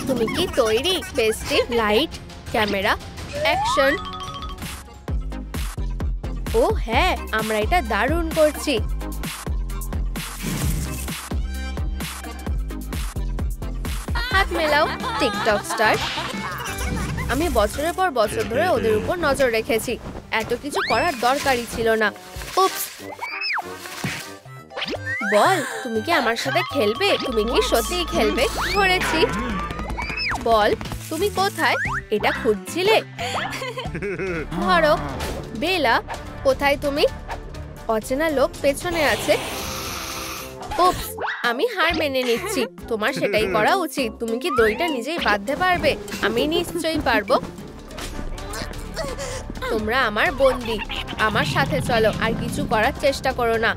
তুমি কি তৈরি বেস্টি? Light, camera, action. ও হ্যাঁ, আমরা এটা দারুণ করছি। হাত মেলাও। TikTok star. আমি বছরের পর বছর ধরে ওদের উপর নজর রেখেছি। এত কিছু করার দরকারই ছিল না। উপস। বল, তুমি কি আমার সাথে খেলবে? তুমি কি সত্যিই খেলবে? ধরেছি। বল, তুমি কোথায়? এটা খুঁজছিলে? ধরো। বেলা, কোথায় তুমি? অচেনা লোক পেছনে আছে। উপস, আমি হার মেনে নিচ্ছি। তোমার সেটাই করা উচিত। তুমি কি দড়িটা নিজেই বাঁধতে পারবে? আমি নিশ্চয়ই পারবো। তোমরা আমার বন্দী। আমার সাথে চলো, আর কিছু করার চেষ্টা করো না।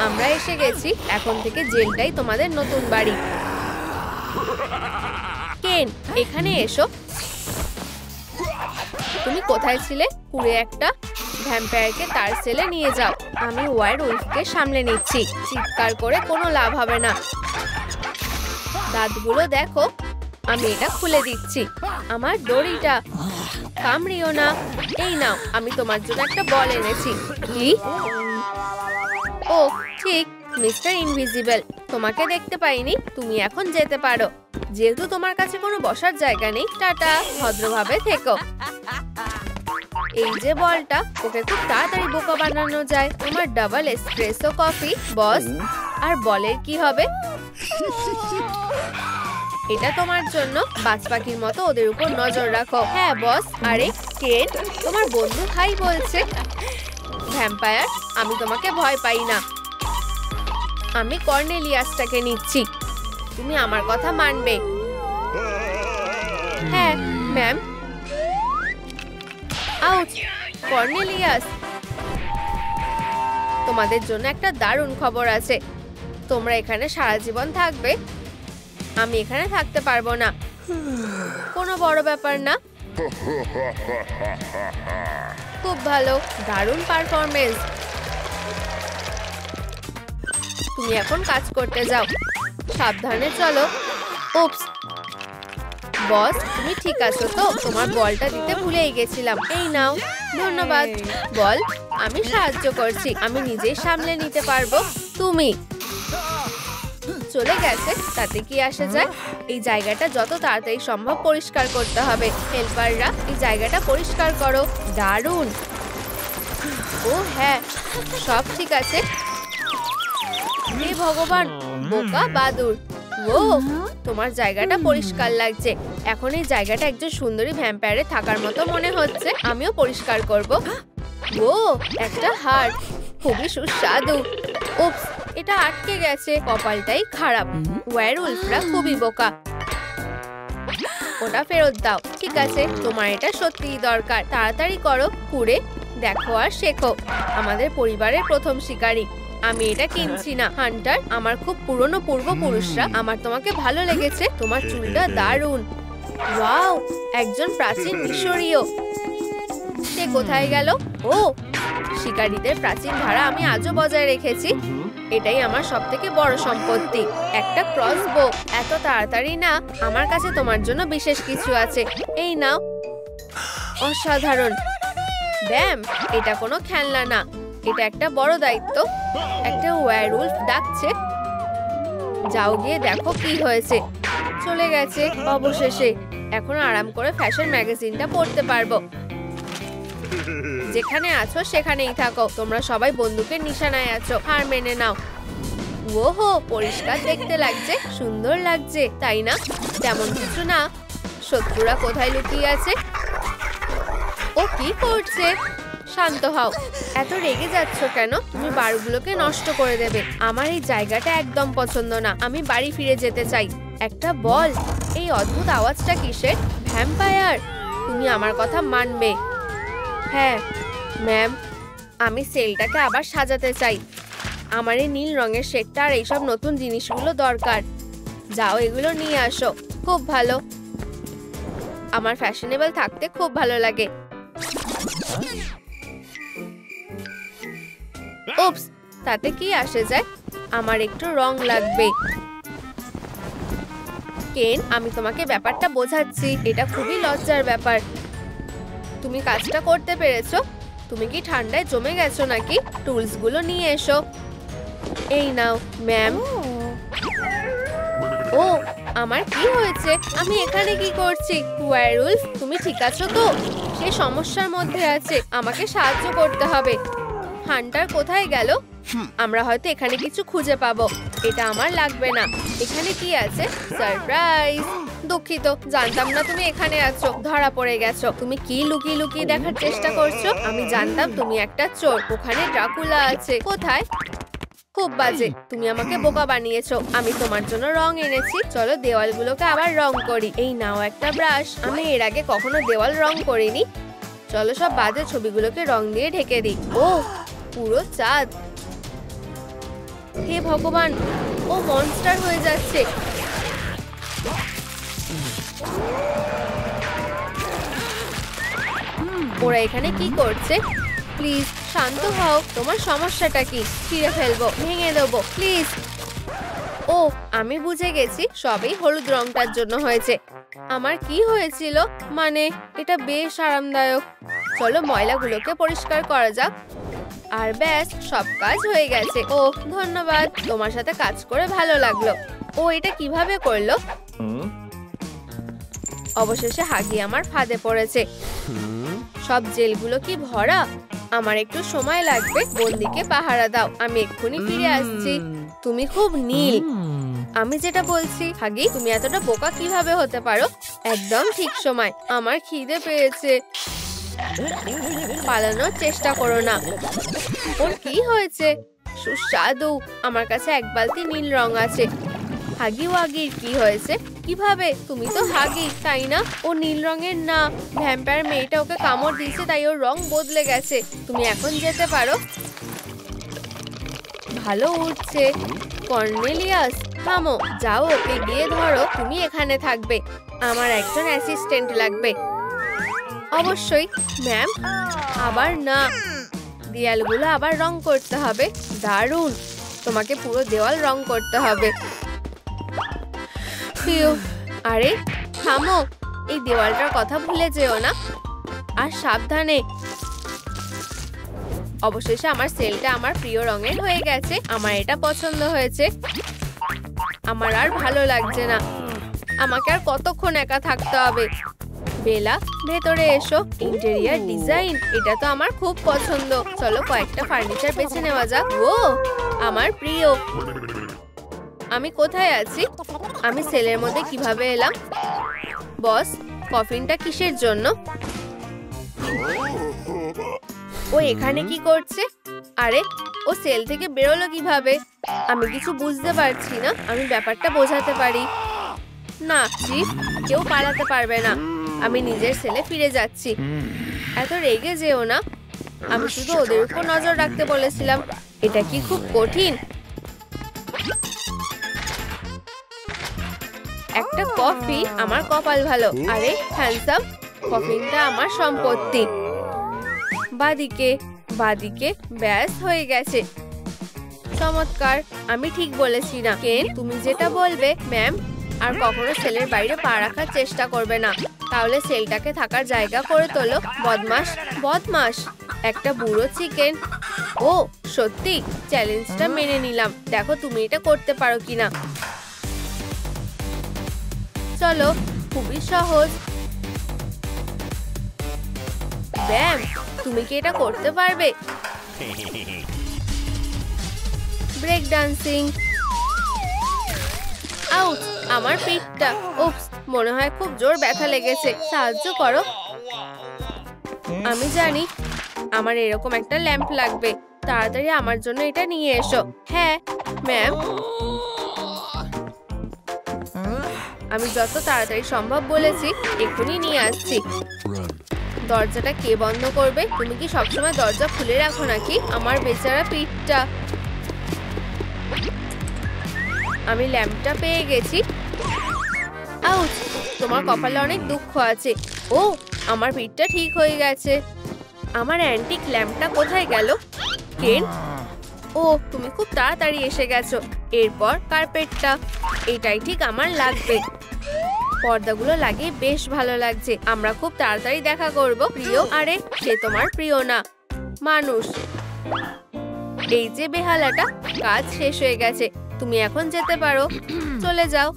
আমরা এসে গেছি। এখন থেকে জেলটাই তোমাদের নতুন বাড়ি। কেন, এখানে এসো। তুমি কোথায় ছিলে? পুরো একটা ভ্যাম্পায়ারকে তার সেলে নিয়ে যাও। আমি ওয়্যারউলফকে সামলে নিচ্ছি। চিৎকার করে কোনো লাভ হবে না। দাঁতগুলো দেখো। আমি এটা খুলে দিচ্ছি। আমার দড়িটা। কামড়িও না। এই নাও, আমি তোমার জন্য একটা বল এনেছি। কি? ও ঠিক, মিস্টার ইনভিজিবল। তোমাকে দেখতে পাইনি। তুমি এখন যেতে পারো। যেহেতু তোমার কাছে কোনো বসার জায়গা নেই, টাটা। ভদ্রভাবে থেকো। এই যে বলটা, ওকে খুব তাড়াতাড়ি বোকা বানানো যায়। তোমার ডাবল এসপ্রেসো কফি, বস। আর বলের কি হবে? এটা তোমার জন্য। বাজ পাখির মতো ওদের উপর নজর রাখো। হ্যাঁ বস। আরে কেন, তোমার বন্ধু হাই বলছে। ভ্যাম্পায়ার, আমি তোমাকে ভয় পাই না। আমি কর্নেলিয়াসটাকে নিচ্ছি। তুমি আমার কথা মানবে। হ্যাঁ ম্যাম। আউচ। কর্নেলিয়াস, তোমাদের জন্য একটা দারুণ খবর আছে। তোমরা এখানে সারা জীবন থাকবে। আমি এখানে থাকতে পারবো না। কোনো বড় ব্যাপার না। খুব ভালো, দারুণ পারফরমেন্স। তুমি এখন কাজ করতে যাও। সাবধানে চলো। উপস। বস, তুমি ঠিক আছো তো? তোমার বলটা দিতে ভুলেই গেছিলাম। এই নাও। ধন্যবাদ। বল, আমি সাহায্য করছি। আমি নিজেই সামলে নিতে পারবো। তুমি চলে গেছে, তাতে কি আসে যায়? এই জায়গাটা যত তাড়াতাড়ি সম্ভব পরিষ্কার করতে হবে। হেল্পাররা, এই জায়গাটা পরিষ্কার করো। দারুণ। ও হ্যাঁ, সব ঠিক আছে। হে ভগবান, বোকা বাদুর। ও, তোমার জায়গাটা পরিষ্কার লাগছে। এখন এই জায়গাটা একজন সুন্দরী ভ্যাম্পায়ারে থাকার মতো মনে হচ্ছে। আমিও পরিষ্কার করব। ও, একটা হাড়, খুবই সুস্বাদু। উপস, এটা আটকে গেছে। কপালটাই খারাপ। ওয়্যারউলফরা খুবই বোকা। ওটা ফেরত দাও। ঠিক আছে, তোমার এটা সত্যিই দরকার। তাড়াতাড়ি করো। কুড়ে দেখো আর শেখো। আমাদের পরিবারের প্রথম শিকারী। আমি এটা কিনছি না। হান্টার, আমার খুব পুরনো পূর্বপুরুষরা। আমার তোমাকে ভালো লেগেছে। তোমার চুলটা দারুণ। ওয়াও, একজন প্রাচীন মিশরীয়। সে কোথায় গেল? ও, শিকারীদের প্রাচীন ধারা আমি আজও বজায় রেখেছি। এটাই আমার সবথেকে বড় সম্পত্তি। একটা ক্রসবো। এত তাড়াতাড়ি না। আমার কাছে তোমার জন্য বিশেষ কিছু আছে। এই নাও। অসাধারণ। ব্যাম, এটা কোনো খেলনা না। এটা একটা বড় দায়িত্ব। একটা ওয়্যারউলফ ডাকছে। যাও গিয়ে দেখো কি হয়েছে। চলে গেছে অবশেষে। এখন আরাম করে ফ্যাশন ম্যাগাজিনটা পড়তে পারবো। যেখানে আছো সেখানেই থাকো। তোমরা সবাই বন্দুকের নিশানায় আছো। হার মেনে নাও। ওহো, পরিষ্কার দেখতে লাগছে। সুন্দর লাগছে, তাই না? তেমন কিছু না। শত্রুরা কোথায় লুকিয়ে আছে? ও কি করছে? শান্ত হও। এত রেগে যাচ্ছ কেন? তুমি বারগুলোকে নষ্ট করে দেবে। আমার এই জায়গাটা একদম পছন্দ না। আমি বাড়ি ফিরে যেতে চাই। একটা বল। এই অদ্ভুত আওয়াজটা কিসের? ভ্যাম্পায়ার, তুমি আমার কথা মানবে। হ্যাঁ ম্যাম, আমি সেলটাকে আবার সাজাতে চাই। আমার এই নীল রঙের শেডটা আর এইসব নতুন জিনিসগুলো দরকার। যাও, এগুলো নিয়ে আসো। খুব ভালো। আমার ফ্যাশনেবল থাকতে খুব ভালো লাগে। উপস, তাতে কি আসে যায়? আমার একটু রং লাগবে। কেন, আমি তোমাকে ব্যাপারটা বোঝাচ্ছি, এটা খুবই লজ্জার ব্যাপার। তুমি কাজটা করতে পেরেছো? তুমি কি ঠান্ডায় জমে গেছো নাকি? টুলস গুলো নিয়ে এসো। এই নাও ম্যাম। ও, আমার কি হয়েছে? আমি এখানে কি করছি? ওয়্যারউলফ, তুমি ঠিক আছো তো? সে সমস্যার মধ্যে আছে, আমাকে সাহায্য করতে হবে। হান্টার কোথায় গেল? আমরা হয়তো এখানে কিছু খুঁজে পাবো। এটা আমার লাগবে না। এখানে কি আছে? সারপ্রাইজ। দুঃখিত, জানতাম না তুমি এখানে আছো। ধরা পড়ে গেছো। তুমি কি লুকিয়ে লুকিয়ে দেখার চেষ্টা করছো? আমি জানতাম তুমি একটা চোর। ওখানে ড্রাকুলা আছে। কোথায়? খুব বাজে, তুমি আমাকে বোকা বানিয়েছো। আমি তোমার জন্য রং এনেছি, চলো দেওয়ালগুলোকে আবার রং করি। এই নাও একটা ব্রাশ। আমি এর আগে কখনো দেওয়াল রং করিনি। চলো সব বাজে ছবিগুলোকে রং দিয়ে ঢেকে দিই। ও, পুরো চাঁদ। হে ভগবান, ও মনস্টার হয়ে যাচ্ছে। ওরা এখানে কি করছে? প্লিজ শান্ত হও। তোমার সমস্যাটা কি? ছিঁড়ে ফেলবো, ভেঙে দেবো, প্লিজ। ও, আমি বুঝে গেছি, সবই হলুদ রংটার জন্য হয়েছে। আমার কি হয়েছিল? মানে এটা বেশ আরামদায়ক। চলো ময়লাগুলোকে পরিষ্কার করা যাক। আর ব্যাস, সব কাজ হয়ে গেছে। ও ধন্যবাদ, তোমার সাথে কাজ করে ভালো লাগলো। ও এটা কিভাবে করলো? অবশেষে হাগি আমার ফাঁদে পড়েছে। সব জেলগুলো কি ভরা? আমার একটু সময় লাগবে। বন্দিকে পাহারা দাও, আমি এক্ষুনি ফিরে আসছি। তুমি খুব নীল। আমি যেটা বলছি, হাগি তুমি এতটা বোকা কিভাবে হতে পারো? একদম ঠিক সময়। আমার খিদে পেয়েছে। পালানোর চেষ্টা করো না। ওর কি হয়েছে? সুস্বাদু। আমার কাছে এক বালতি নীল রং আছে। হাগি ওয়াগির কি হয়েছে? কিভাবে? তুমি তো হাগি, তাই না? ও নীল রঙের না। ভ্যাম্পায়ার মেয়েটা ওকে কামড় দিয়েছে, তাই ওর রং বদলে গেছে। তুমি এখন যেতে পারো। ভালো উঠছে। কর্নেলিয়াস, থামো, যাও ওকে গিয়ে ধরো। তুমি এখানে থাকবে। আমার একজন অ্যাসিস্ট্যান্ট লাগবে। অবশ্যই ম্যাম। আবার না, দেয়ালগুলো আবার রং করতে হবে। দারুণ, তোমাকে পুরো দেওয়াল রং করতে হবে। আরে থামো, এই দেওয়ালটার কথা ভুলে যেও না। আর সাবধানে। অবশেষে আমার সেলটা আমার প্রিয় রঙের হয়ে গেছে। আমার এটা পছন্দ হয়েছে। আমার আর ভালো লাগছে না। আমাকে আর কতক্ষণ একা থাকতে হবে? বেলা, ভেতরে এসো। ইন্টেরিয়ার ডিজাইন, এটা তো আমার খুব পছন্দ। চলো কয়েকটা ফার্নিচার বেছে নেওয়া যাক। ও আমার প্রিয়। আমি কোথায় আছি? আমি সেলের মধ্যে কিভাবে এলাম? বস, কফিনটা কিসের জন্য? ও এখানে কি করছে? আরে ও সেল থেকে বেরোলো কিভাবে? আমি কিছু বুঝতে পারছি না। আমি ব্যাপারটা বোঝাতে পারি না। চিফ, কেউ পালাতে পারবে না। আমি নিজের সেলে ফিরে যাচ্ছি। এত রেগে যেও না। আমি শুধু ওদের উপর নজর রাখতে বলেছিলাম। এটা কি খুব কঠিন? একটা কফি, আমার কপাল ভালো। আরে হ্যান্ডসাম, কফিনটা আমার সম্পত্তি। বাদিকে, বাদিকে, ব্যাস হয়ে গেছে। চমৎকার, আমি ঠিক বলেছি না? কেন, তুমি যেটা বলবে। ম্যাম, আর কখনো সেলের বাইরে পা রাখার চেষ্টা করবে না, তাহলে সেলটাকে থাকার জায়গা করে তোলো। বদমাস, বদমাস একটা বুড়ো চিকেন। ও সত্যি, চ্যালেঞ্জটা মেনে নিলাম। দেখো তুমি এটা করতে পারো কিনা। চলো, খুবই সহজ। ব্যাম, তুমি কি এটা করতে পারবে? Break dancing. আউট, আমার পিঠটা। উপস, মনে হয় খুব জোর ব্যথা লেগেছে। সাহায্য করো। আমি জানি, আমার এরকম একটা ল্যাম্প লাগবে। তাড়াতাড়ি আমার জন্য এটা নিয়ে এসো। হ্যাঁ ম্যাম। আমি যত তাড়াতাড়ি সম্ভব বলেছি, এক্ষুনি নিয়ে আসছি। দরজাটা কে বন্ধ করবে? তুমি কি সবসময় দরজা খুলে রাখো নাকি? আমার বেচারা পিঠটা। আমি ল্যাম্পটা পেয়ে গেছি। আউট, তোমার কপালে অনেক দুঃখ আছে। ও, আমার পিঠটা ঠিক হয়ে গেছে। আমার অ্যান্টিক ল্যাম্পটা কোথায় গেল? কেন? ও, তুমি খুব তাড়াতাড়ি এসে গেছো। এরপর কার্পেটটা, এটাই ঠিক আমার লাগবে। পর্দাগুলো লাগিয়ে বেশ ভালো লাগছে। আমরা খুব তাড়াতাড়ি দেখা করব। প্রিয়, আরে সে তোমার প্রিয় না, মানুষ। এই যে বেহালাটা, কাজ শেষ হয়ে গেছে, তুমি এখন যেতে পারো, চলে যাও।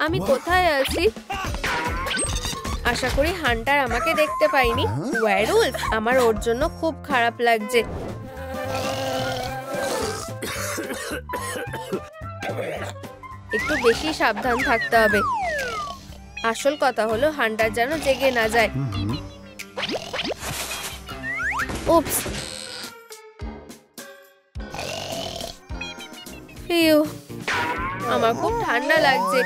আমি কোথায় আছি? আশা করি হান্টার আমাকে দেখতে পাইনি। ওয়্যারউলফ, আমার ওর জন্য খুব খারাপ লাগছে। একটু বেশি সাবধান থাকতে হবে। আসল কথা হলো হান্টার যেন জেগে না যায়। উপস, ফিউ, আমার খুব ঠান্ডা লাগছে।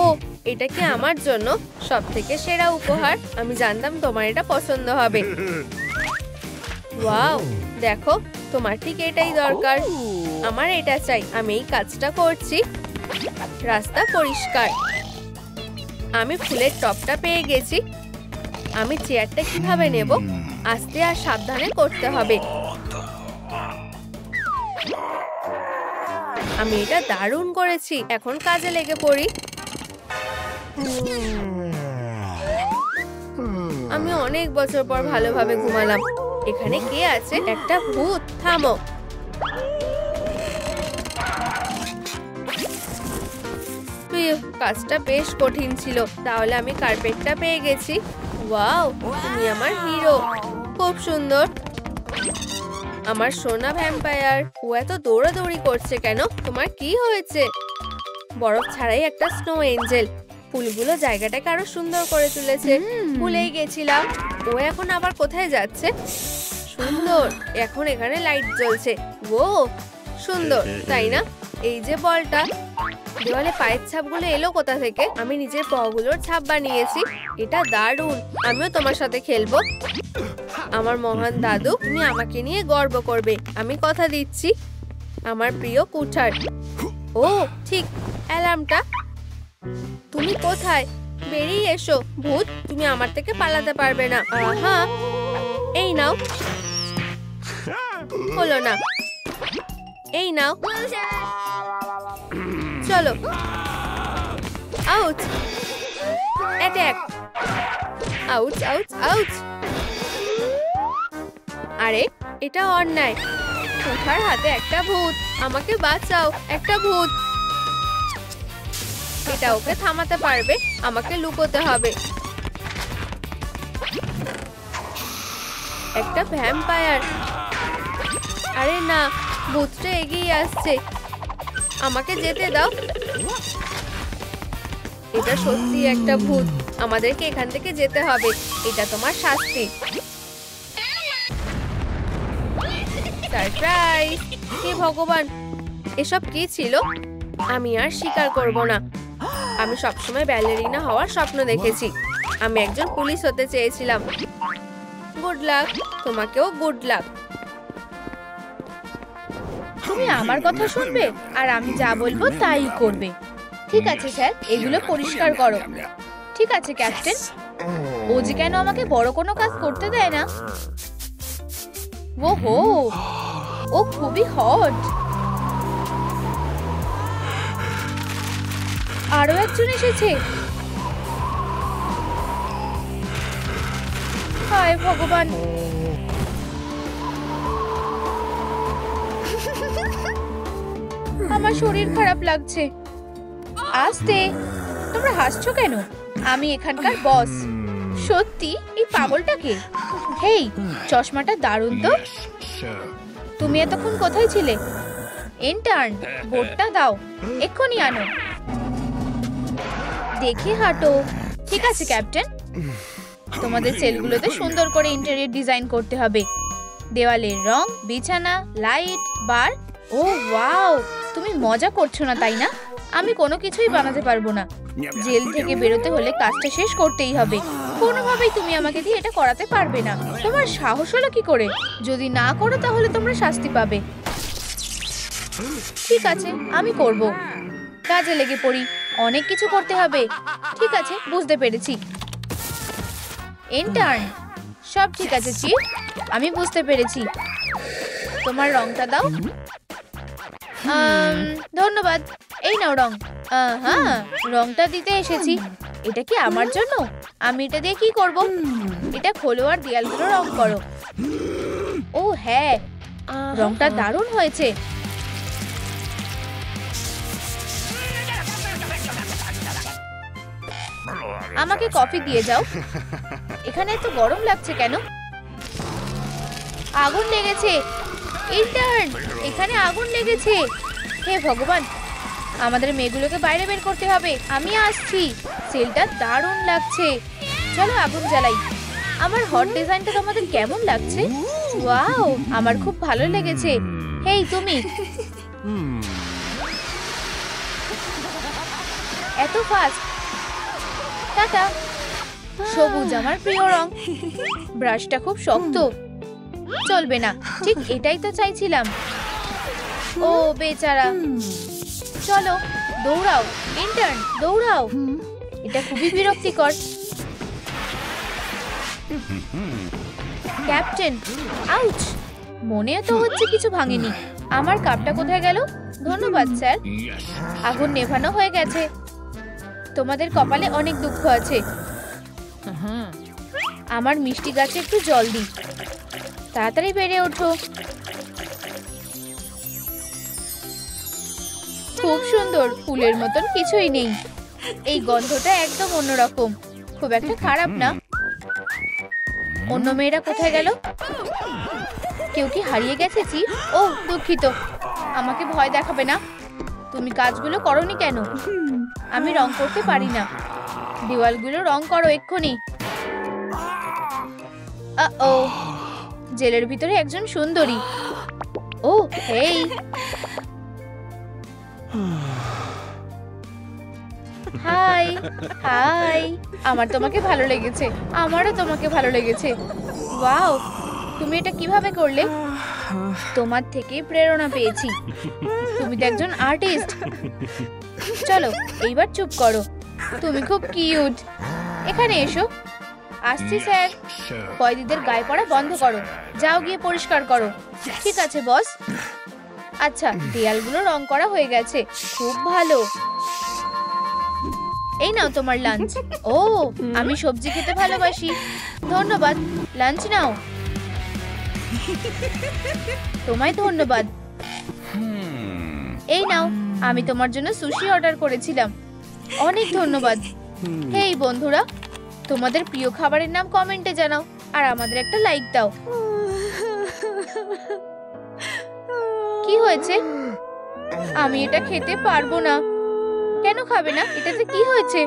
ও, এটা কি আমার জন্য সবথেকে সেরা উপহার? আমি জানতাম তোমার এটা পছন্দ হবে। ওয়াও, দেখো, তোমার ঠিক এটাই দরকার। আমার এটা চাই। আমি এই কাজটা করছি। রাস্তা পরিষ্কার। আমি ফুলের টপটা পেয়ে গেছি। আমি চেয়ারটা কিভাবে নেব? আস্তে আর সাবধানে করতে হবে। আমি এটা দারুণ করেছি। এখন কাজে লেগে পড়ি। আমি অনেক বছর পর ভালোভাবে ঘুমালাম। এখানে কে আছে? একটা ভূত। থামো। কাজটা বেশ কঠিন ছিল। তাহলে আমি কার্পেটটা পেয়ে গেছি। ওয়াও, তুমি আমার হিরো। খুব সুন্দর। আমার সোনা ভ্যাম্পায়ার। ও এত দৌড়াদৌড়ি করছে কেন? তোমার কি হয়েছে? বরফ ছাড়াই একটা স্নো এঞ্জেল। ফুলগুলো জায়গাটাকে আরো সুন্দর করে তুলেছে। ভুলেই গেছিলাম। ও এখন আবার কোথায় যাচ্ছে? সুন্দর, এখন এখানে লাইট জ্বলছে। ও সুন্দর, তাই না? এই যে বলটা, দেওয়ালে পায়ের ছাপগুলো এলো কোথা থেকে? আমি নিজের পাগুলোর ছাপ বানিয়েছি। এটা দারুণ। আমিও তোমার সাথে খেলবো। আমার মহান দাদু, তুমি আমাকে নিয়ে গর্ব করবে। আমি কথা দিচ্ছি। আমার প্রিয় কুঠার। ও ঠিক, অ্যালার্মটা। তুমি কোথায়? বেরিয়ে এসো ভূত, তুমি আমার থেকে পালাতে পারবে না। আহা, এই নাও। হলো না। এই নাও, চলো। Ouch, attack. Ouch, ouch, ouch. আরে, এটা অন্যায়। কুঠার হাতে একটা ভূত। আমাকে বাঁচাও, একটা ভূত। এটা ওকে থামাতে পারবে। আমাকে লুকোতে হবে। একটা ভ্যাম্পায়ার। আরে না, ভূতটা এগিয়ে আসছে। আমাকে যেতে দাও। এটা সত্যি একটা ভূত। আমাদেরকে এখান থেকে যেতে হবে। এটা তোমার শাস্তি। সারপ্রাইজ! হে ভগবান, এসব কি ছিল? আমি আর স্বীকার করব না। আমি সবসময় ব্যালেরিনা হওয়ার স্বপ্ন দেখেছি। আমি একজন পুলিশ হতে চেয়েছিলাম। Good luck. তোমাকেও গুড লাক। তুমি আমার কথা শুনবে আর আমি যা বলবো তাই করবে। ঠিক আছে স্যার, এগুলো পরিষ্কার করো। ঠিক আছে ক্যাপ্টেন। ও যে কেন আমাকে বড় কোনো কাজ করতে দেয় না। ওহো, ও খুবই হট। আরো একজন এসেছে। হায় ভগবান। আমার শরীর খারাপ লাগছে। আস্তে, তোমরা হাসছো কেন? আমি এখানকার বস। সত্যি? এই পাগলটাকে? হেই, চশমাটা দারুণ তো। তুমি এতক্ষণ কোথায় ছিলে? ইন্টার্ন, বোর্ডটা দাও, এক্ষুনি আনো। দেখে হাঁটো। ঠিক আছে ক্যাপ্টেন। তোমাদের সেলগুলোতে সুন্দর করে ইন্টেরিয়র ডিজাইন করতে হবে। দেওয়ালের রং, বিছানা, লাইট, বার। ও ওয়াও, তুমি মজা করছো না তাই না? আমি কোনো কিছুই বানাতে পারবো না। জেল থেকে বেরোতে হলে কাজটা শেষ করতেই হবে। কোনোভাবেই তুমি আমাকে দিয়ে এটা করাতে পারবে না। তোমার সাহস হলো কি করে? যদি না করো তাহলে তোমরা শাস্তি পাবে। ঠিক আছে, আমি করব। কাজে লেগে পড়ি। অনেক কিছু করতে হবে। ঠিক আছে, বুঝতে পেরেছি। ইন্টার্ন, সব ঠিক আছে চিফ, আমি বুঝতে পেরেছি। তোমার রংটা দাও। ধন্যবাদ। এই নাও রং। হ্যাঁ, রংটা দিতে এসেছি। এটা কি আমার জন্য? আমি এটা দিয়ে কি করব? এটা খোলো আর দেয়ালগুলো রং করো। ও হ্যাঁ, রংটা দারুণ হয়েছে। আমাকে কফি দিয়ে যাও। এখানে এত গরম লাগছে কেন? আগুন লেগেছে। ইন্টার্ন, এখানে আগুন লেগেছে। হে ভগবান, আমাদের মেয়েগুলোকে বাইরে বের করতে হবে। আমি আসছি। সেলটা দারুণ লাগছে। চলো আগুন জ্বালাই। আমার হট ডিজাইনটা তোমাদের কেমন লাগছে? ওয়াও, আমার খুব ভালো লেগেছে। হেই তুমি, এত ফাস্ট। টাটা। সবুজ আমার প্রিয় রং। ব্রাশটা খুব শক্ত, চলবে না। ঠিক এটাই তো চাইছিলাম। ও বেচারা। চলো দৌড়াও ইন্টার্ন, দৌড়াও। এটা খুবই বিরক্তিকর। Captain, ouch. মনে তো হচ্ছে কিছু ভাঙেনি। আমার কাপটা কোথায় গেল? ধন্যবাদ স্যার। আগুন নেভানো হয়ে গেছে। তোমাদের কপালে অনেক দুঃখ আছে। আমার মিষ্টি গাছে একটু জল দিই। তাড়াতাড়ি বেড়ে ওঠো। খুব সুন্দর, ফুলের মতন কিছুই নেই। এই গন্ধটা একদম অন্যরকম, খুব একটা খারাপ না। অন্য মেয়েরা কোথায় গেল? কেউ কি হারিয়ে গেছে? ও দুঃখিত, আমাকে ভয় দেখাবে না। তুমি কাজগুলো করোনি কেন? আমি রং করতে পারি না। দেওয়ালগুলো রং করো এক্ষুনি। ও, জেলের ভিতরে একজন সুন্দরী। ও হেই, হাই হাই। আমার তোমাকে ভালো লেগেছে। আমারও তোমাকে ভালো লেগেছে। ওয়াও, তুমি এটা কিভাবে করলে? তোমার থেকে প্রেরণা পেয়েছি। তুমি তো একজন আর্টিস্ট। চলো এইবার চুপ করো। তুমি খুব কিউট। এখানে এসো। আসছি স্যার। কয়েদিদের গায়ে পড়া বন্ধ করো। যাও গিয়ে পরিষ্কার করো। ঠিক আছে বস। আচ্ছা, দেয়ালগুলো রং করা হয়ে গেছে। খুব ভালো। এই নাও তোমার লাঞ্চ। ও, আমি সবজি খেতে ভালোবাসি। ধন্যবাদ। লাঞ্চ নাও। তোমায় ধন্যবাদ। এই নাও, আমি তোমার জন্য সুশি অর্ডার করেছিলাম। অনেক ধন্যবাদ। হেই বন্ধুরা, তোমাদের প্রিয় খাবারের নাম কমেন্টে জানাও আর আমাদের একটা লাইক দাও। কি হয়েছে? আমি এটা খেতে পারবো না। কেন খাবে না? এটাতে কি হয়েছে?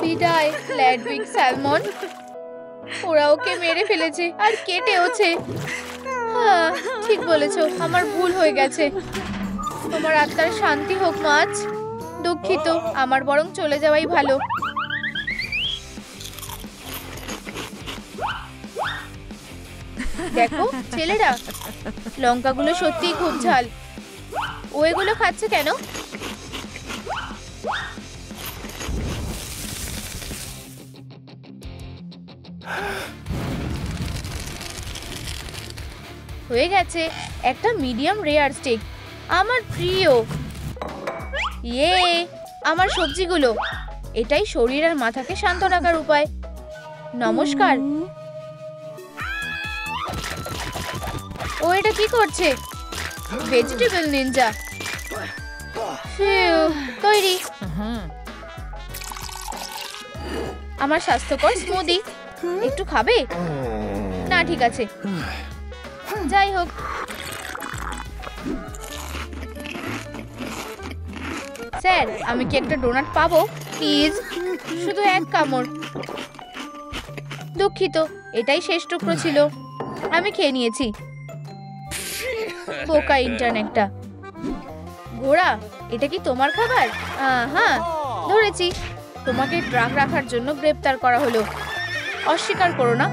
বিদায় ল্যাডউইক স্যালমন। ওরা ওকে মেরে ফেলেছে আর কেটেওছে। হ্যাঁ, ঠিক বলেছো, আমার ভুল হয়ে গেছে। তোমার আত্মার শান্তি হোক মাছ। দুঃখিত, আমার বরং চলে যাওয়াই ভালো। দেখো ছেলেরা, লঙ্কাগুলো সত্যিই খুব ঝাল। ও এগুলো খাচ্ছে কেন? হয়ে গেছে একটা মিডিয়াম রেয়ার স্টেক। আমার প্রিয়। ইয়ে, আমার সবজিগুলো। এটাই শরীর আর মাথাকে শান্ত রাখার উপায়। নমস্কার। ও এটা কি করছে? Vegetable Ninja. তৈরি। আমার স্বাস্থ্যকর স্মুদি। একটু খাবে? না ঠিক আছে। যাই হোক, স্যার আমি কি একটা ডোনাট পাবো প্লিজ? শুধু এক কামড়। দুঃখিত, এটাই শেষ টুকরো ছিল। আমি খেয়ে নিয়েছি। বোকা ইন্টার্ন একটা। ঘোড়া, এটা কি তোমার খাবার? হ্যাঁ, ধরেছি। তোমাকে ট্রাক রাখার জন্য গ্রেপ্তার করা হলো। অস্বীকার করো না।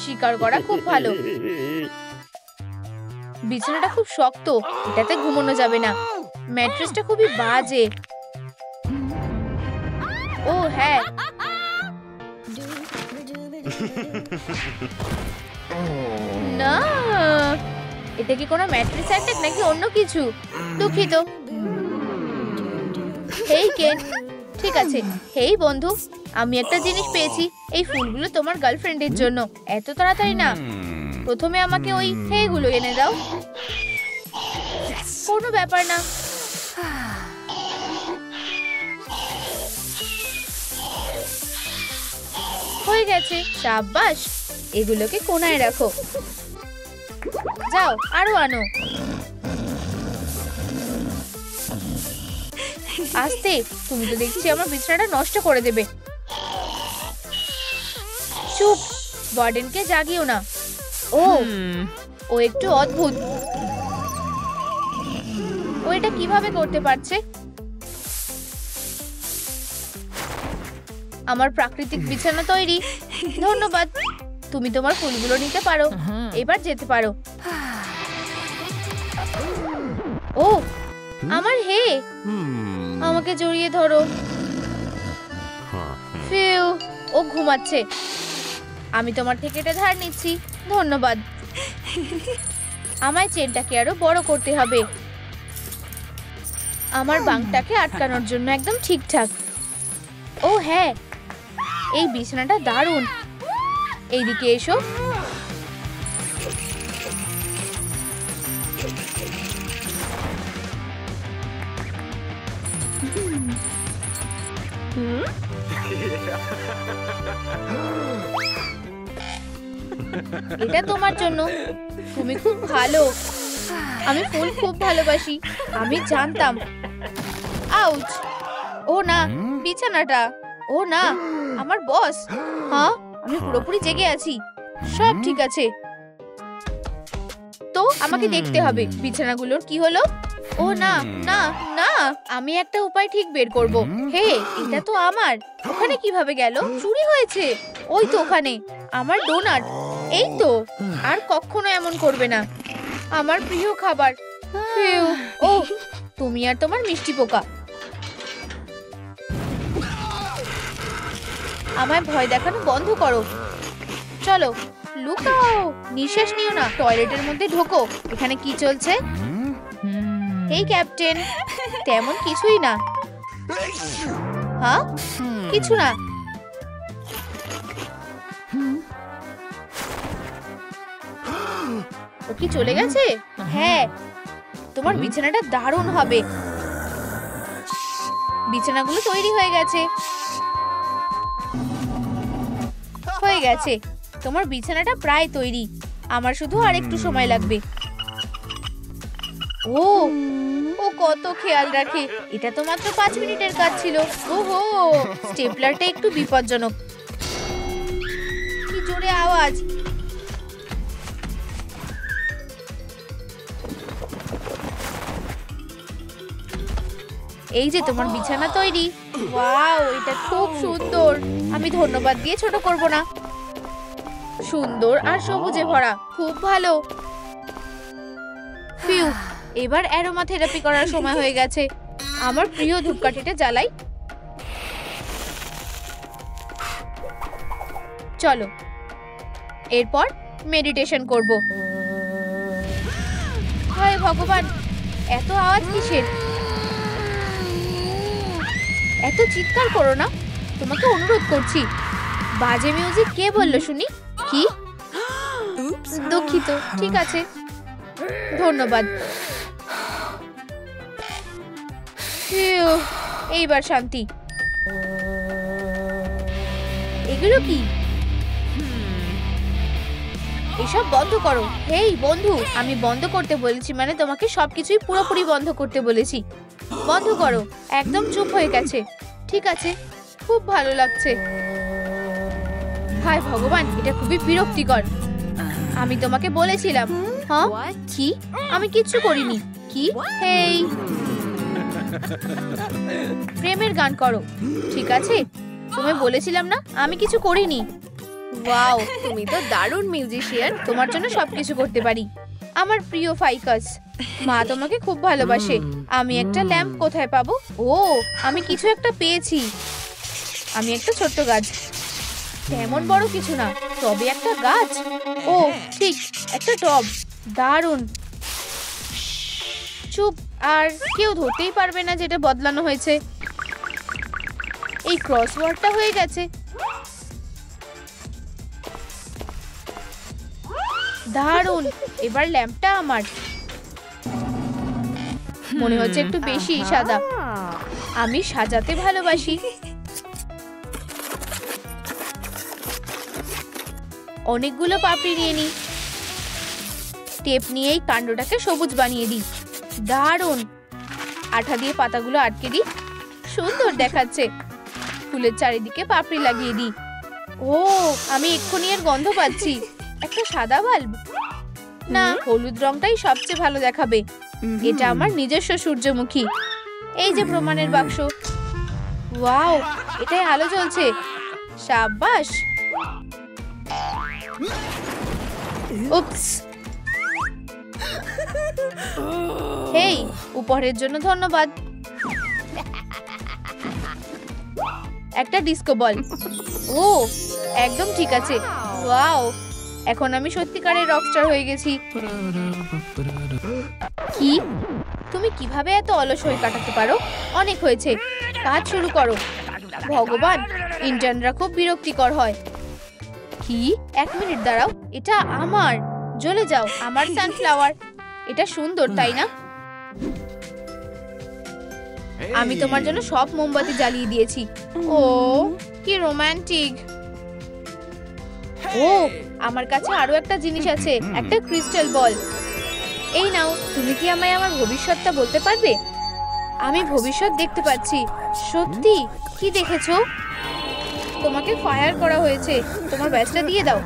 স্বীকার করা খুব ভালো। বিছানাটা খুব শক্ত, এটাতে ঘুমানো যাবে না। ম্যাট্রেসটা খুবই বাজে। ও হ্যাঁ, না এটা কি কোনো ম্যাট্রেস অ্যাটাক নাকি অন্য কিছু? দুঃখিত। হেই কেন, ঠিক আছে। হেই বন্ধু, আমি একটা জিনিস পেয়েছি। এই ফুলগুলো তোমার গার্লফ্রেন্ডের জন্য। এত তাড়াতাড়ি না, প্রথমে আমাকে ওই হেগুলো এনে দাও। কোনো ব্যাপার না। হয়ে গেছে, সাবাস। এগুলোকে কোনায় রাখো। যাও, আরো আনো। আস্তে, তুমি তো দেখছি আমার বিছানাটা নষ্ট করে দেবে। চুপ, ওয়ার্ডেনকে জাগিও না। ও একটু অদ্ভুত। ও এটা কিভাবে করতে পারছে? আমার প্রাকৃতিক বিছানা তৈরি। ধন্যবাদ। তুমি তোমার ফুলগুলো নিতে পারো। এবার যেতে পারো। ও আমার হে, আমাকে জড়িয়ে ধরো। ফিউ, ও ঘুমাচ্ছে। আমি তোমার থেকে এটা ধার নিচ্ছি। ধন্যবাদ। আমায় চেনটাকে আরো বড় করতে হবে। আমার বাংটাকে আটকানোর জন্য একদম ঠিকঠাক। ও হ্যাঁ, এই বিছানাটা দারুণ। এইদিকে এসো। এটা তোমার জন্য। তুমি খুব ভালো। আমি ফুল খুব ভালোবাসি। আমি জানতাম। আউচ! ও না, বিছানাটা। ও না, আমার বস। হ্যাঁ, আমি পুরোপুরি জেগে আছি। সব ঠিক আছে। তো আমাকে দেখতে হবে বিছানাগুলোর কি হলো। ও না না না, আমি একটা উপায় ঠিক বের করব। হে, এটা তো আমার। ওখানে কিভাবে গেল? চুরি হয়েছে। ওই তো ওখানে আমার ডোনাট। এই তো, আর কখনো এমন করবে না। আমার প্রিয় খাবার। ও, তুমি আর তোমার মিষ্টি পোকা। আমায় ভয় দেখানো বন্ধ করো। চলো, লুকাও। নিঃশ্বাস নিও না। টয়লেটের মধ্যে ঢোকো। এখানে কি চলছে? এই ক্যাপ্টেন, তেমন কিছুই না। হ্যাঁ, কিছু না। ও কি চলে গেছে? হ্যাঁ, তোমার বিছানাটা দারুণ হবে। বিছানাগুলো তৈরি হয়ে গেছে। হয়ে গেছে, তোমার বিছানাটা প্রায় তৈরি। আমার শুধু আর একটু সময় লাগবে। ও ও কত খেয়াল রাখে। এটা তো মাত্র 5 মিনিটের কাজ ছিল। ওহো, স্টেপলারটা একটু বিপজ্জনক। কি জোরে আওয়াজ! এই যে তোমার বিছানা তৈরি। ওয়াও, এটা খুব সুন্দর। আমি ধন্যবাদ দিয়ে ছোট করব না। সুন্দর আর সবুজে ভরা, খুব ভালো। ফিউ, এবার অ্যারোমা থেরাপি করার সময় হয়ে গেছে। আমার প্রিয় ধূপকাঠিটা জ্বালাই। চলো, এরপর মেডিটেশন করব। হায় ভগবান, এত আওয়াজ কিসের? এত চিৎকার করো না, তোমাকে অনুরোধ করছি। বাজে মিউজিক কে বললো শুনি? কি? দুঃখিত। ঠিক আছে, ধন্যবাদ। এইবার শান্তি। এগুলো কি? এসব বন্ধ করো। হেই বন্ধু, আমি বন্ধ করতে বলেছি মানে তোমাকে সবকিছুই পুরোপুরি বন্ধ করতে বলেছি। বন্ধ করো। একদম চুপ হয়ে গেছে। ঠিক আছে, খুব ভালো লাগছে। হায় ভগবান, এটা খুবই বিরক্তিকর। আমি তোমাকে বলেছিলাম। হ্যাঁ, কি? আমি কিচ্ছু করিনি। কি? হেই, প্রেমের গান করো। ঠিক আছে, তুমি বলেছিলাম না আমি কিছু করিনি। ওয়াও, তুমি তো দারুণ মিউজিশিয়ান। তোমার জন্য সবকিছু করতে পারি। আমার প্রিয় ফাইকাস, মা তোমাকে খুব ভালোবাসে। আমি একটা ল্যাম্প কোথায় পাবো? ও, আমি কিছু একটা পেয়েছি। আমি একটা ছোট্ট গাছ। তেমন বড় কিছু না, তবে একটা গাছ। ও ঠিক, একটা টব। দারুণ। চুপ, আর কেউ ধরতেই পারবে না যেটা বদলানো হয়েছে। এই ক্রসওয়ার্ডটা হয়ে গেছে। দারুণ, এবার ল্যাম্পটা আমার। মনে হচ্ছে একটু বেশি সাদা। আমি সাজাতে ভালোবাসি। অনেকগুলো পাপড়ি নিয়ে নিই। টেপ নিয়ে এই কাণ্ডটাকে সবুজ বানিয়ে দিই। দারুণ, আঠা দিয়ে পাতাগুলো আটকে দিই। সুন্দর দেখাচ্ছে। ফুলের চারিদিকে পাপড়ি লাগিয়ে দিই। ও, আমি এক্ষুনি এর গন্ধ পাচ্ছি। একটা সাদা বাল্ব? না, হলুদ রংটাই সবচেয়ে ভালো দেখাবে। এটা আমার নিজস্ব সূর্যমুখী। এই যে প্রমাণের বাক্স। ওয়াও, এটাই আলো জ্বলছে। সাবাস। উপস। হেই, উপহারের জন্য ধন্যবাদ। একটা ডিস্কো বল। ও, একদম ঠিক আছে। ওয়াও, এখন আমি সত্যিকারের রকস্টার হয়ে গেছি। কি? তুমি কিভাবে এত অলস হয়ে কাটাতে পারো? অনেক হয়েছে, কাজ শুরু করো। ভগবান, ইন্টার্নরা খুব বিরক্তিকর হয়। কি? 1 মিনিট দাঁড়াও, এটা আমার। জ্বলে যাও, আমার সানফ্লাওয়ার। এটা সুন্দর, তাই না? আমি তোমার জন্য সব মোমবাতি জ্বালিয়ে দিয়েছি। ও, কি রোমান্টিক। ও, আমার কাছে আরো একটা জিনিস আছে, একটা ক্রিস্টাল বল। এই নাও। তুমি কি আমায় আমার ভবিষ্যৎটা বলতে পারবে? আমি ভবিষ্যৎ দেখতে পাচ্ছি। সত্যি? কি দেখেছো? তোমাকে ফায়ার করা হয়েছে। তোমার ব্যাজটা দিয়ে দাও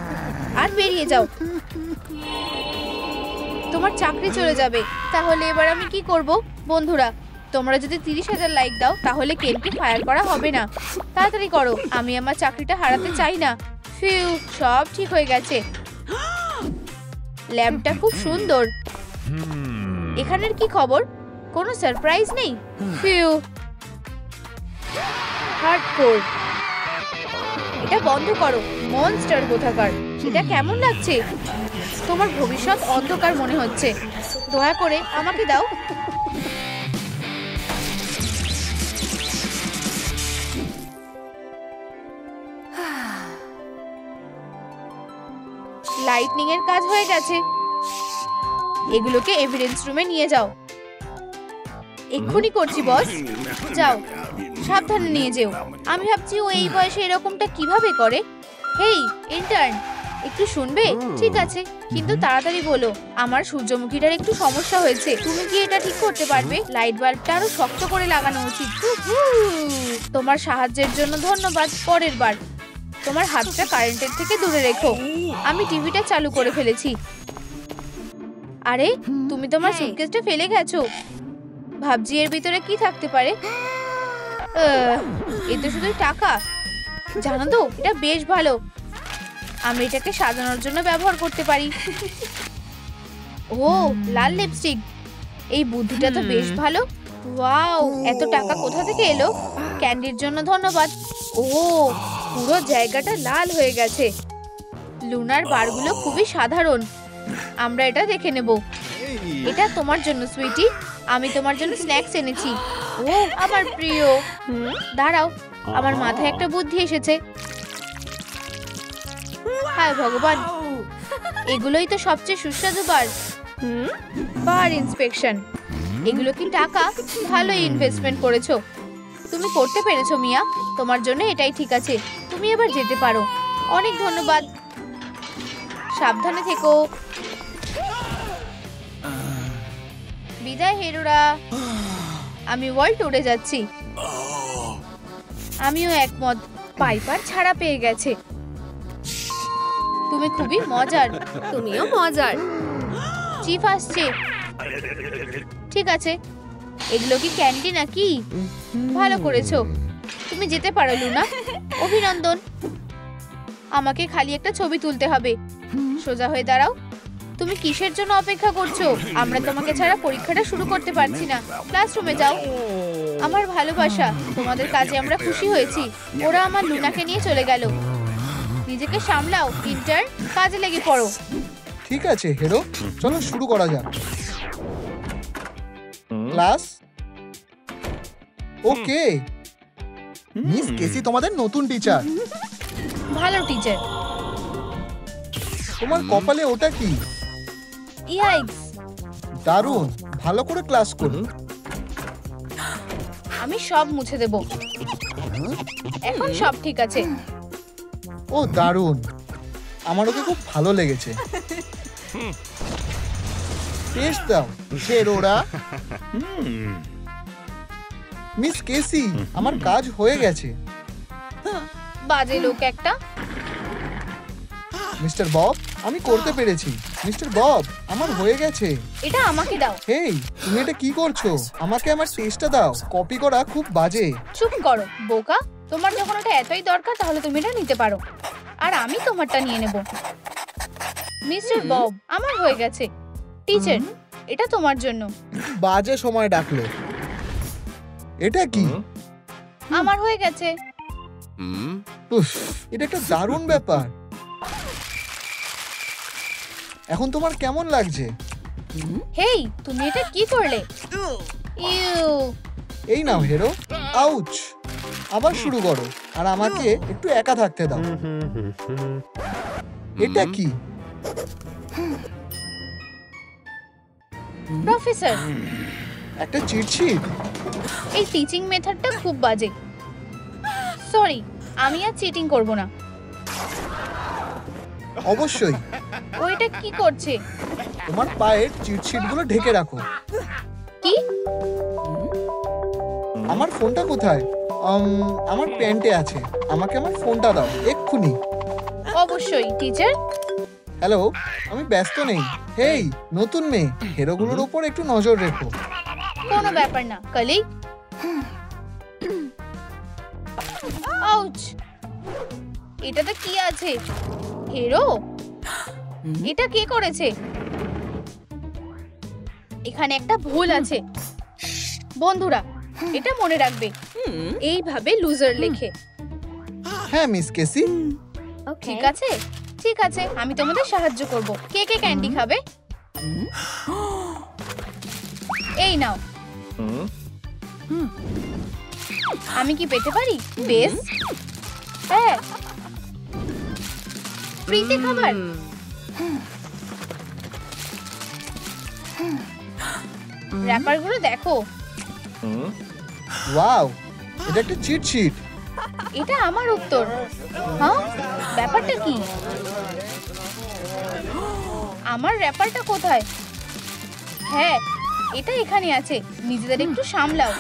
আর বেরিয়ে যাও। তোমার চাকরি চলে যাবে। তাহলে এবার আমি কি করব? বন্ধুরা, তোমরা যদি 30,000 লাইক দাও তাহলে কেনকে ফায়ার করা হবে না। তাড়াতাড়ি করো, আমি আমার চাকরিটা হারাতে চাই না। ফিউ, সব ঠিক হয়ে গেছে। ল্যাম্পটা খুব সুন্দর। এখানের কি খবর? কোনো সারপ্রাইজ নেই? Few, hardcore. এটা বন্ধ করো, মনস্টার কোথাকার। এটা কেমন লাগছে? তোমার ভবিষ্যৎ অন্ধকার মনে হচ্ছে। দয়া করে আমাকে দাও। লাইটনিং এর কাজ হয়ে গেছে। এগুলোকে এভিডেন্স রুমে নিয়ে যাও। এক্ষুনি করছি বস। যাও, সাবধানে নিয়ে যেও। আমি ভাবছি ও এই বয়সে এরকমটা কিভাবে করে। হেই ইন্টার্ন, একটু শুনবে? ঠিক আছে, কিন্তু তাড়াতাড়ি বলো। আমার সূর্যমুখীটার একটু সমস্যা হয়েছে। তুমি কি এটা ঠিক করতে পারবে? লাইট বাল্বটা আরো শক্ত করে লাগানো উচিত। তোমার সাহায্যের জন্য ধন্যবাদ। পরের বার তোমার হাতটা কারেন্টের থেকে দূরে রেখো। আমি টিভিটা চালু করে ফেলেছি। আরে, তুমি তোমার সুটকেসটা ফেলে গেছো। ভাবছি এর ভিতরে কি থাকতে পারে। এ তো শুধু টাকা। জানো তো, এটা বেশ ভালো। আমি এটাকে সাজানোর জন্য ব্যবহার করতে পারি। ও, লাল লিপস্টিক। এই বুদ্ধিটা তো বেশ ভালো। ওয়াও, এত টাকা কোথা থেকে এলো? ক্যান্ডির জন্য ধন্যবাদ। ও, পুরো জায়গাটা লাল হয়ে গেছে। লুনার বারগুলো খুবই সাধারণ। আমরা এটা দেখে নেব। এটা তোমার জন্য সুইটি। আমি তোমার জন্য স্ন্যাক্স এনেছি। ও, আমার প্রিয়। দাঁড়াও, আমার মাথায় একটা বুদ্ধি এসেছে। হায় ভগবান, এগুলোই তো সবচেয়ে সুস্বাদু বার। বার ইন্সপেকশন। এগুলো কি টাকা? ভালো ইনভেস্টমেন্ট করেছো। তুমি করতে পেরেছো মিয়া। তোমার জন্য এটাই ঠিক আছে। তুমি এবার যেতে পারো। অনেক ধন্যবাদ। সাবধানে থেকো। বিদায় হেরোরা। আমি ওয়ার্ল্ড ট্যুরে যাচ্ছি। আমিও একমত। পাইপার ছাড়া পেয়ে গেছে। তুমি খুবই মজার। তুমিও মজার। চিফ আসছে। ঠিক আছে, এগুলো কি ক্যান্ডি নাকি? ভালো করেছো। তুমি যেতে পারো লুনা। অভিনন্দন। আমাকে খালি একটা ছবি তুলতে হবে। সোজা হয়ে দাঁড়াও। তুমি কিসের জন্য অপেক্ষা করছো? আমরা তোমাকে ছাড়া পরীক্ষাটা শুরু করতে পারছি না। ক্লাসরুমে যাও। আমার ভালোবাসা, তোমাদের কাজে আমরা খুশি হয়েছি। ওরা আমার লুনাকে নিয়ে চলে গেল। নিজেকে সামলাও ইন্টার্ন, কাজে লেগে পড়ো। ঠিক আছে হিরো, চলো শুরু করা যাক। Class okay. মিস কেসি তোমাদের নতুন টিচার। ভালো টিচার। তোমার কপালে ওটা কি? ইয়াইক্স, দারুণ, ভালো করে ক্লাস করো। আমি সব মুছে দেব। এখন সব ঠিক আছে। ও দারুণ, আমার ওকে খুব ভালো লেগেছে। টেস্ট দাও হেরোরা। মিস কেসি, আমার কাজ হয়ে গেছে। বাজে লোক একটা। মিস্টার বব, আমি করতে পেরেছি। মিস্টার বব, আমার হয়ে গেছে। এটা আমাকে দাও। হেই, তুমি এটা কি করছো? আমাকে আমার টেস্টটা দাও। কপি করা খুব বাজে। চুপ করো বোকা। তোমার যখন এটা এতই দরকার তাহলে তুমি এটা নিতে পারো, আর আমি তোমারটা নিয়ে নেব। মিস্টার বব, আমার হয়ে গেছে। টিচার, এটা তোমার জন্য। বাজে সময় ডাকলো। এটা কি? আমার হয়ে গেছে। উফ, এটা একটা দারুণ ব্যাপার। এখন তোমার কেমন লাগছে? হেই, তুমি এটা কি করলে? ইউ, এই নাও হেরো। আউচ। আবার শুরু করো, আর আমাকে একটু একা থাকতে দাও। এটা কি? প্রফেসর, একটা চিটশিট। এই টিচিং মেথডটা খুব বাজে। সরি, আমি আর চিটিং করব না। অবশ্যই। ও এটা কি করছে? তোমার পায়ের চিটশিটগুলো ঢেকে রাখো। কি? আমার ফোনটা কোথায়? আমার প্যান্টে আছে। আমাকে আমার ফোনটা দাও এক্ষুনি। অবশ্যই টিচার। হ্যালো, আমি ব্যস্ত নেই। হেই, নতুন মেয়ে, হেরোগুলোর উপর একটু নজর রেখো। কোনো ব্যাপার না কলিগ। আউচ, এটাতে কি আছে? হিরো, এটা কে করেছে? এখানে একটা ভুল আছে। বন্ধুরা, এটা মনে রাখবে, এইভাবে লুজার লেখে। হ্যাঁ মিস কেসি। ঠিক আছে, ঠিক আছে, আমি তোমাদের সাহায্য করব। কে কে ক্যান্ডি খাবে? এই নাও। আমি কি পেতে পারি? বেশ, হ্যাঁ, ফ্রিতে খাবার। র্যাপারগুলো দেখো। ওয়াও, এটা একটা চিটশিট। এটা আমার উত্তর। হ্যাঁ, ব্যাপারটা কি? আমার র্যাপারটা কোথায়? হ্যাঁ, এটা এখানে আছে। নিজেদের একটু সামলাও।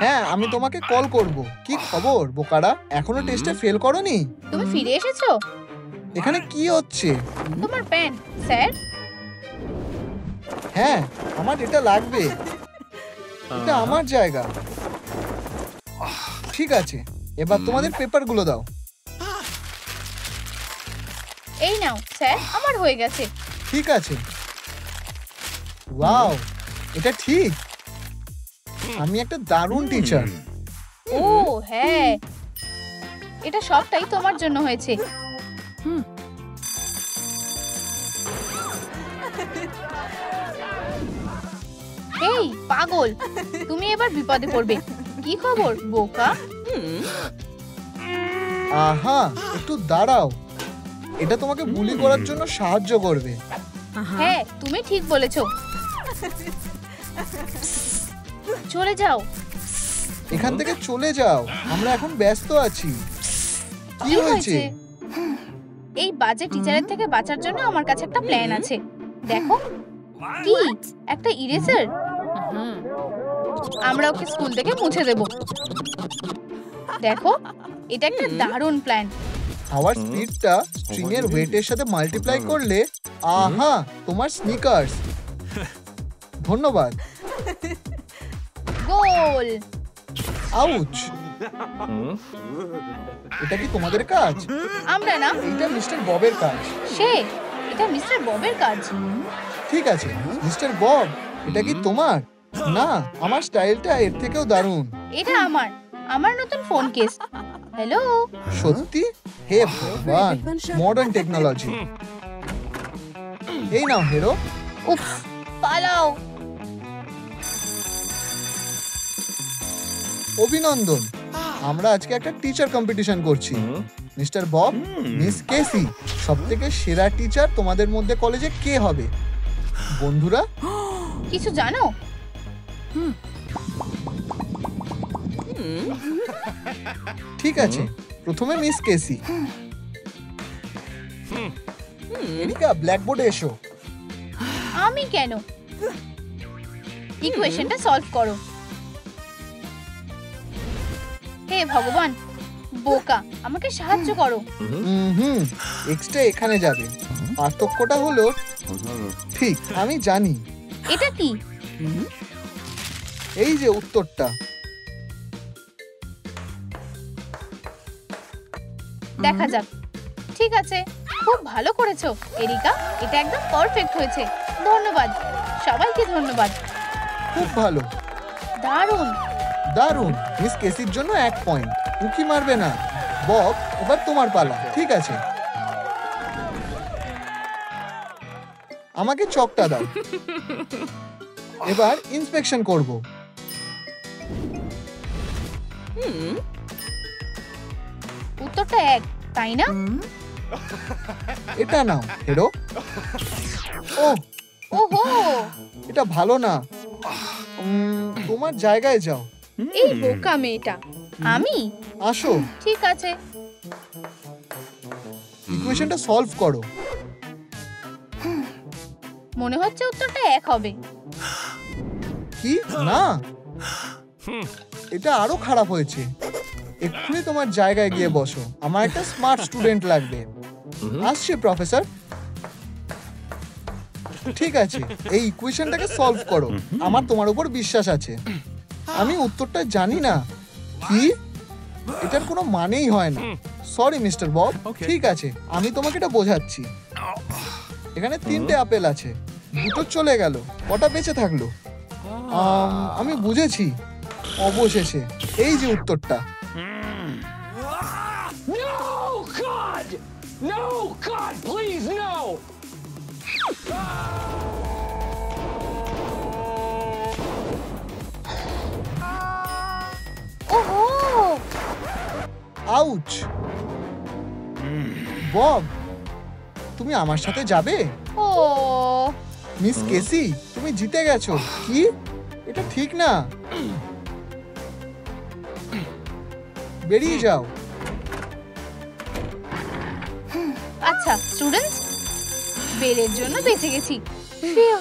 হ্যাঁ, আমি তোমাকে কল করব। কি খবর বোকারা? এখনো টেস্টে ফেল করোনি? তুমি ফিরে এসেছো? এখানে কি হচ্ছে? তোমার প্যান, স্যার। হ্যাঁ, আমার এটা লাগবে। এটা আমার জায়গা। ঠিক আছে, এবার তোমাদের পেপারগুলো দাও। এই নাও স্যার, আমার হয়ে গেছে। ঠিক আছে। ওয়াও, এটা ঠিক। আমি একটা দারুণ টিচার। ও হ্যাঁ, এটা সবটাই তোমার জন্য হয়েছে। এই পাগল, তুমি এবার বিপদে পড়বে। কি খবর বোকা? আহা, একটু দাঁড়াও। এটা তোমাকে বুলি করার জন্য সাহায্য করবে। হ্যাঁ, তুমি ঠিক বলেছো। চলে যাও। এখান থেকে চলে যাও, আমরা এখন ব্যস্ত আছি। কি হয়েছে? এই বাজে টিচারের থেকে বাঁচার জন্য আমার কাছে একটা প্ল্যান আছে। দেখো, কি একটা ইরেজার। আমরা ওকে স্কুল থেকে মুছে দেব। দেখো, এটা একটা দারুণ প্ল্যান। হাওয়ার স্পিডটা স্ট্রিং এর ওয়েটের সাথে মাল্টিপ্লাই করলে, আহা, তোমার স্নিকার্স। ধন্যবাদ। গোল। আউচ। এটা কি তোমাদের কাজ? আমরা না, এটা মিস্টার ববের কাজ। সে, এটা মিস্টার ববের কাজ। ঠিক আছে মিস্টার বব, এটা কি তোমার? না, আমার স্টাইলটা এর থেকেও দারুণ। এটা আমার আমার নতুন ফোন কেস। হ্যালো, সত্যি? হে ভগবান, মডার্ন টেকনোলজি। এই নাও হেরো। উপস, পালাও। অভিনন্দন, আমরা আজকে একটা টিচার কম্পিটিশন করছি। মিস্টার বব, মিস কেসি, সবথেকে সেরা টিচার তোমাদের মধ্যে কলেজে কে হবে? বন্ধুরা, কিছু জানো? ঠিক আছে, প্রথমে মিস কেসি। এরিকা, ব্ল্যাকবোর্ডে এসো। আমি কেন? ইকুয়েশনটা সলভ করো। হে ভগবান, বোকা, আমাকে সাহায্য করো। এক্সট্রা এখানে যাবে। পার্থক্যটা হলো ঠিক, আমি জানি। এটা কি? এই যে উত্তরটা। দেখা যাক। ঠিক আছে, খুব ভালো করেছো এরিকা, এটা একদম পারফেক্ট হয়েছে। ধন্যবাদ, সবাইকে ধন্যবাদ। খুব ভালো, দারুণ। দারুণ। মিস কেসির জন্য 1 পয়েন্ট। উকি মারবে না। বব, এবার তোমার পালা। ঠিক আছে, আমাকে চকটা দাও। এবার ইন্সপেকশন করব। উত্তরটা 1, তাই না? এটা নাও হেরো। ও, ওহো, এটা ভালো না। তোমার জায়গায় যাও। এই বোকা মেয়েটা। আমি? আসো, ঠিক আছে। ইকুয়েশনটা সলভ করো। মনে হচ্ছে উত্তরটা 1 হবে। কি না, এটা আরো খারাপ হয়েছে। এক্ষুনি তোমার জায়গায় গিয়ে বসো। আমার একটা স্মার্ট স্টুডেন্ট লাগবে। আসছে প্রফেসর। ঠিক আছে, এই ইকুয়েশনটাকে সলভ করো। আমার তোমার উপর বিশ্বাস আছে। আমি উত্তরটা জানি না। কি? এটার কোনো মানেই হয় না। Sorry mister Bob. ঠিক আছে, আমি তোমাকে এটা বোঝাচ্ছি। এখানে 3টে আপেল আছে, 2টো চলে গেল, কটা বেঁচে থাকলো? আমি বুঝেছি। অবশেষে এই যে উত্তরটা। No, God, please, no! ওহো, আউচ! বব, তুমি আমার সাথে যাবে? ও, মিস কেসি, তুমি জিতে গেছো। কি? এটা ঠিক না। বেরিয়ে যাও। আচ্ছা স্টুডেন্টস, বেলের জন্য বেঁচে গেছি। ফিউ।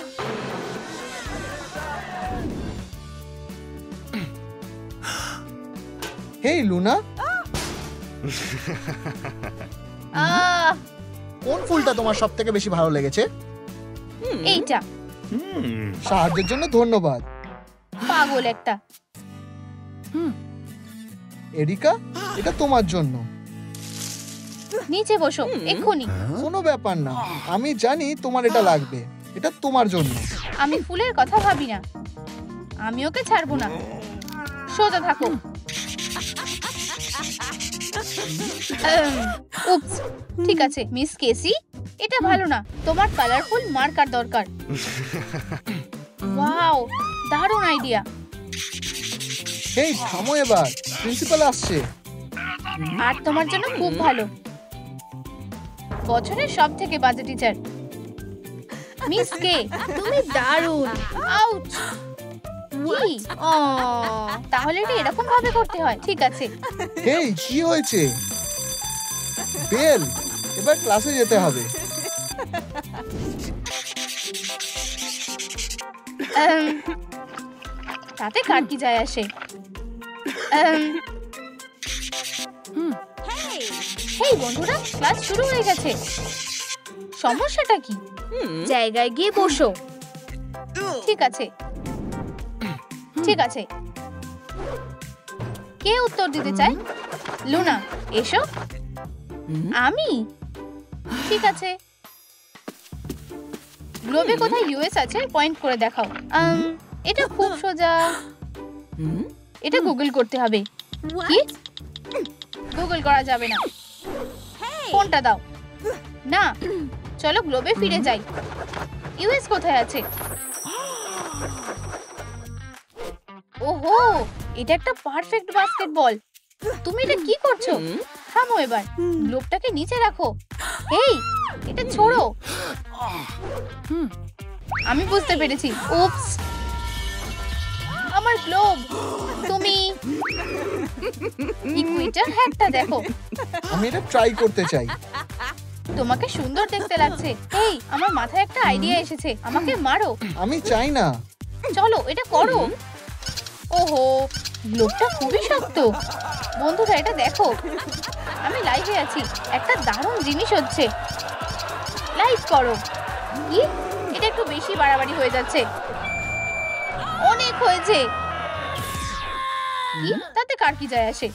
হেই লুনা, আহ, কোন ফুলটা তোমার সব থেকে বেশি ভালো লেগেছে? এইটা। সাহায্যের জন্য ধন্যবাদ। পাগল একটা। এরিকা, এটা তোমার জন্য। নিচে বসো এক্ষুনি। কোনো ব্যাপার না, আমি জানি তোমার এটা লাগবে। এটা তোমার জন্য। আমি ফুলের কথা ভাবি না। আমি ওকে ছাড়বো না। সোজা থাকো। উপস, ঠিক আছে মিস কেসি, এটা ভালো না। তোমার কালারফুল মার্কার দরকার। ওয়াও, দারুণ আইডিয়া। হেই থামো এবার, প্রিন্সিপাল আসছে। আর তোমার জন্য খুব ভালো। বছরের সব থেকে বাজে টিচার মিস কে। তুমি দারুণ। আউচ! কি? তাহলে এটা এরকম ভাবে করতে হয়। ঠিক আছে। হেই, কি হয়েছে? বেল, এবার ক্লাসে যেতে হবে। তাতে কার কি যায় আসে? হেই বন্ধুরা, ক্লাস শুরু হয়ে গেছে। সমস্যাটা কি? জায়গায় গিয়ে বসো। ঠিক আছে, ঠিক আছে। কে উত্তর দিতে চায়? লুনা, এসো। আমি? ঠিক আছে। গ্লোবে কোথায় ইউএস আছে পয়েন্ট করে দেখাও। এটা খুব সোজা। এটা গুগল করতে হবে। কি? গুগল করা যাবে না। ফোনটা দাও। না, চলো গ্লোবে ফিরে যাই। ইউএস কোথায় আছে? ওহো, এটা একটা পারফেক্ট বাস্কেটবল। তুমি এটা কি করছো? থামো এবার, গ্লোবটাকে নিচে রাখো। এই, এটা ছোড়ো। আমি বুঝতে পেরেছি। উপস, আমার গ্লোব। তুমি ইকুয়েটর হ্যাটটা দেখো। আমি এটা ট্রাই করতে চাই। তোমাকে সুন্দর দেখতে লাগছে। এই, আমার মাথায় একটা আইডিয়া এসেছে, আমাকে মারো। আমি চাই না। চলো এটা করো। ওহো, গ্লোবটা খুবই শক্ত। বন্ধুরা এটা দেখো, আমি লাইভে আছি, একটা দারুণ জিনিস হচ্ছে। লাইভ করো। কি, এটা একটু বেশি বাড়াবাড়ি হয়ে যাচ্ছে। অনেক হয়েছে। কি, তাতে কার কি যায় আসে?